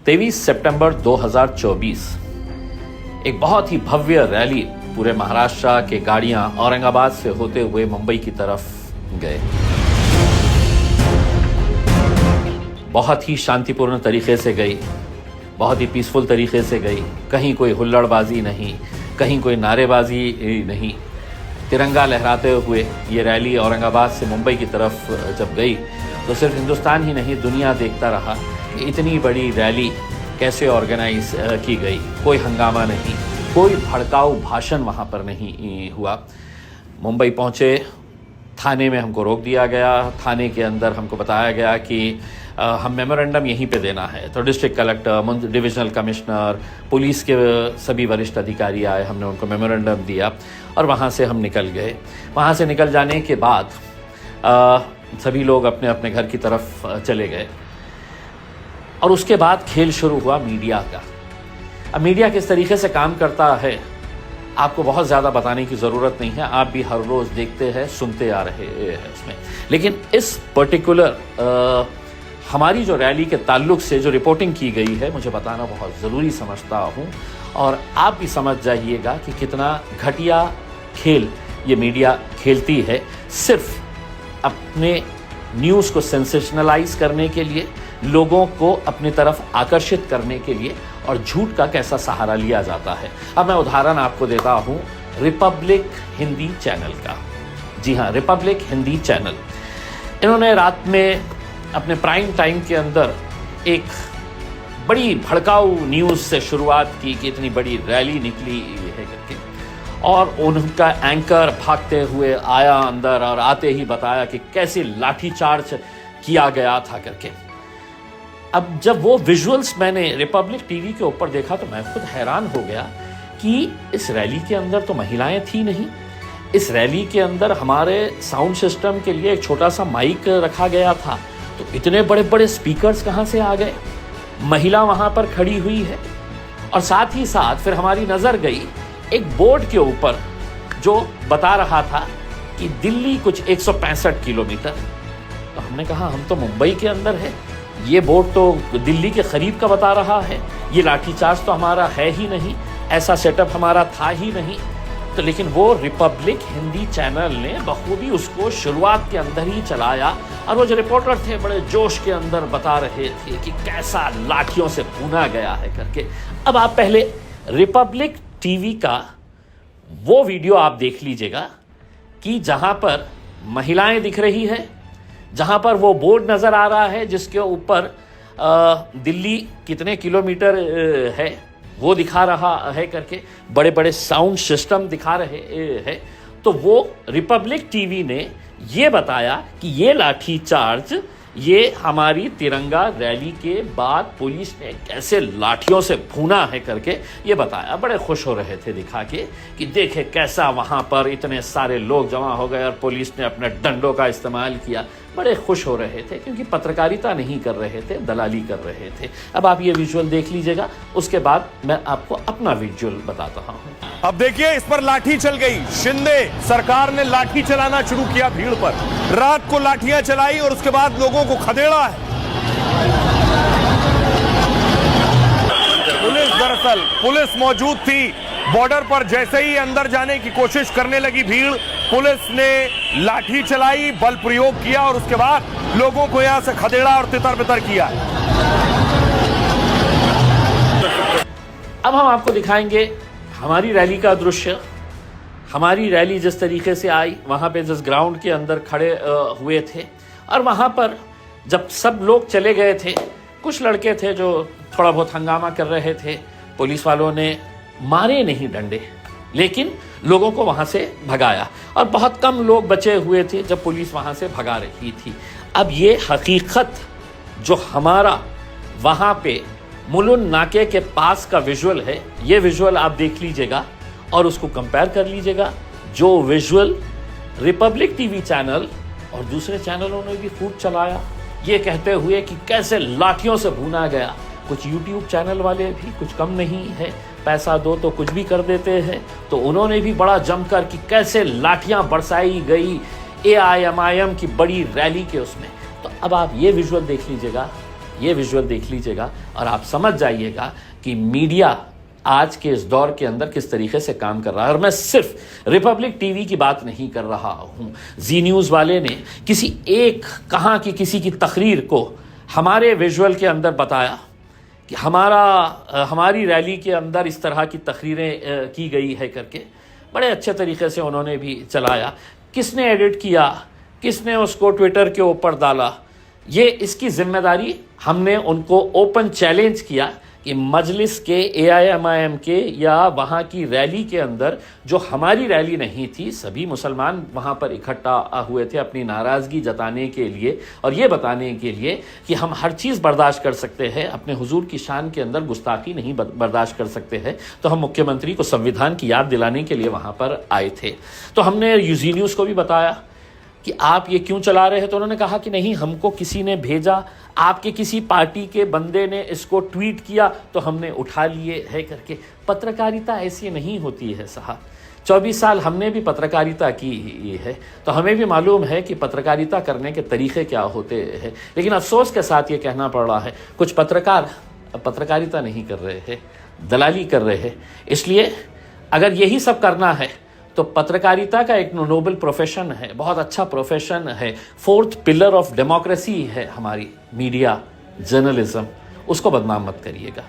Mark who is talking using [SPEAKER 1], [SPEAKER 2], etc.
[SPEAKER 1] 23 सितंबर 2024 एक बहुत ही भव्य रैली पूरे महाराष्ट्र के गाड़ियां औरंगाबाद से होते हुए मुंबई की तरफ गए। बहुत ही शांतिपूर्ण तरीके से गई, बहुत ही पीसफुल तरीके से गई। कहीं कोई हुल्लड़बाजी नहीं, कहीं कोई नारेबाजी नहीं। तिरंगा लहराते हुए ये रैली औरंगाबाद से मुंबई की तरफ जब गई तो सिर्फ हिंदुस्तान ही नहीं, दुनिया देखता रहा कि इतनी बड़ी रैली कैसे ऑर्गेनाइज की गई। कोई हंगामा नहीं, कोई भड़काऊ भाषण वहाँ पर नहीं हुआ। मुंबई पहुँचे, थाने में हमको रोक दिया गया। थाने के अंदर हमको बताया गया कि हम मेमोरेंडम यहीं पे देना है। तो district collector, divisional commissioner, police के सभी वरिष्ठ अधिकारी आए, हमने उनको मेमोरेंडम दिया और वहाँ से हम निकल गए। वहाँ से निकल जाने के बाद सभी लोग अपने अपने घर की तरफ चले गए और उसके बाद खेल शुरू हुआ मीडिया का। अब मीडिया किस तरीके से काम करता है आपको बहुत ज़्यादा बताने की ज़रूरत नहीं है, आप भी हर रोज़ देखते हैं, सुनते आ रहे हैं उसमें। लेकिन इस पर्टिकुलर हमारी जो रैली के ताल्लुक से जो रिपोर्टिंग की गई है, मुझे बताना बहुत ज़रूरी समझता हूँ और आप भी समझ जाइएगा कि कितना घटिया खेल ये मीडिया खेलती है, सिर्फ अपने न्यूज़ को सेंसेशनलाइज करने के लिए, लोगों को अपनी तरफ आकर्षित करने के लिए, और झूठ का कैसा सहारा लिया जाता है। अब मैं उदाहरण आपको देता हूँ रिपब्लिक हिंदी चैनल का। जी हाँ, रिपब्लिक हिंदी चैनल, इन्होंने रात में अपने प्राइम टाइम के अंदर एक बड़ी भड़काऊ न्यूज़ से शुरुआत की कि इतनी बड़ी रैली निकली है करके, और उनका एंकर भागते हुए आया अंदर और आते ही बताया कि कैसे लाठीचार्ज किया गया था करके। अब जब वो विजुअल्स मैंने रिपब्लिक टीवी के ऊपर देखा तो मैं खुद हैरान हो गया कि इस रैली के अंदर तो महिलाएं थी नहीं। इस रैली के अंदर हमारे साउंड सिस्टम के लिए एक छोटा सा माइक रखा गया था, तो इतने बड़े बड़े स्पीकर्स कहाँ से आ गए? महिला वहाँ पर खड़ी हुई है और साथ ही साथ फिर हमारी नज़र गई एक बोर्ड के ऊपर जो बता रहा था कि दिल्ली कुछ 165 किलोमीटर। तो हमने कहा हम तो मुंबई के अंदर है, ये बोर्ड तो दिल्ली के करीब का बता रहा है, ये लाठीचार्ज तो हमारा है ही नहीं, ऐसा सेटअप हमारा था ही नहीं। तो लेकिन वो रिपब्लिक हिंदी चैनल ने बखूबी उसको शुरुआत के अंदर ही चलाया और वो जो रिपोर्टर थे बड़े जोश के अंदर बता रहे थे कि कैसा लाठियों से भूना गया है करके। अब आप पहले रिपब्लिक टीवी का वो वीडियो आप देख लीजिएगा कि जहां पर महिलाएं दिख रही है, जहां पर वो बोर्ड नजर आ रहा है जिसके ऊपर दिल्ली कितने किलोमीटर है वो दिखा रहा है करके, बड़े बड़े साउंड सिस्टम दिखा रहे हैं। तो वो रिपब्लिक टीवी ने ये बताया कि ये लाठीचार्ज ये हमारी तिरंगा रैली के बाद पुलिस ने कैसे लाठियों से भूना है करके ये बताया। बड़े खुश हो रहे थे दिखा के कि देखे कैसा वहाँ पर इतने सारे लोग जमा हो गए और पुलिस ने अपने डंडों का इस्तेमाल किया। बड़े खुश हो रहे थे क्योंकि पत्रकारिता नहीं कर रहे थे, दलाली कर रहे थे। अब आप ये विजुअल देख लीजिएगा, उसके बाद मैं आपको अपना विजुअल बताता हूँ।
[SPEAKER 2] अब देखिए, इस पर लाठी चल गई। शिंदे सरकार ने लाठी चलाना शुरू किया भीड़ पर, रात को लाठियां चलाई और उसके बाद लोगों को खदेड़ा है। पुलिस मौजूद थी बॉर्डर पर। जैसे ही अंदर जाने की कोशिश करने लगी भीड़, पुलिस ने लाठी चलाई, बल प्रयोग किया और उसके बाद लोगों को यहां से खदेड़ा और तितर बितर किया।
[SPEAKER 1] अब हम आपको दिखाएंगे हमारी रैली का दृश्य। हमारी रैली जिस तरीके से आई, वहाँ पे जिस ग्राउंड के अंदर खड़े हुए थे, और वहाँ पर जब सब लोग चले गए थे, कुछ लड़के थे जो थोड़ा बहुत हंगामा कर रहे थे। पुलिस वालों ने मारे नहीं डंडे, लेकिन लोगों को वहाँ से भगाया और बहुत कम लोग बचे हुए थे जब पुलिस वहाँ से भगा रही थी। अब ये हकीकत जो हमारा वहाँ पे मुलुन नाके के पास का विजुअल है, ये विजुअल आप देख लीजिएगा और उसको कंपेयर कर लीजिएगा जो विजुअल रिपब्लिक टीवी चैनल और दूसरे चैनलों ने भी खूब चलाया, ये कहते हुए कि कैसे लाठियों से भूना गया। कुछ यूट्यूब चैनल वाले भी कुछ कम नहीं है, पैसा दो तो कुछ भी कर देते हैं, तो उन्होंने भी बड़ा जमकर कि कैसे लाठियां बरसाई गई AIMIM की बड़ी रैली के उसमें। तो अब आप ये विजुअल देख लीजिएगा ये विजुअल देख लीजिएगा और आप समझ जाइएगा कि मीडिया आज के इस दौर के अंदर किस तरीके से काम कर रहा है। और मैं सिर्फ रिपब्लिक टीवी की बात नहीं कर रहा हूं। जी न्यूज़ वाले ने किसी एक कहाँ की किसी की तकरीर को हमारे विजुअल के अंदर बताया कि हमारी रैली के अंदर इस तरह की तकरीरें की गई है करके बड़े अच्छे तरीके से उन्होंने भी चलाया। किसने एडिट किया, किसने उसको ट्विटर के ऊपर डाला, ये इसकी जिम्मेदारी हमने उनको ओपन चैलेंज किया कि मजलिस के AIMIM के या वहाँ की रैली के अंदर जो हमारी रैली नहीं थी, सभी मुसलमान वहाँ पर इकट्ठा हुए थे अपनी नाराज़गी जताने के लिए और ये बताने के लिए कि हम हर चीज़ बर्दाश्त कर सकते हैं, अपने हुजूर की शान के अंदर गुस्ताखी नहीं बर्दाश्त कर सकते हैं। तो हम मुख्यमंत्री को संविधान की याद दिलाने के लिए वहाँ पर आए थे। तो हमने जी न्यूज़ को भी बताया कि आप ये क्यों चला रहे हैं, तो उन्होंने कहा कि नहीं, हमको किसी ने भेजा, आपके किसी पार्टी के बंदे ने इसको ट्वीट किया तो हमने उठा लिए है करके। पत्रकारिता ऐसी नहीं होती है साहब। 24 साल हमने भी पत्रकारिता की है तो हमें भी मालूम है कि पत्रकारिता करने के तरीक़े क्या होते हैं। लेकिन अफसोस के साथ ये कहना पड़ रहा है, कुछ पत्रकार पत्रकारिता नहीं कर रहे हैं, दलाली कर रहे हैं। इसलिए अगर यही सब करना है तो पत्रकारिता का एक नोबल प्रोफेशन है, बहुत अच्छा प्रोफेशन है, 4th पिलर ऑफ डेमोक्रेसी है हमारी मीडिया, जर्नलिज्म, उसको बदनाम मत करिएगा।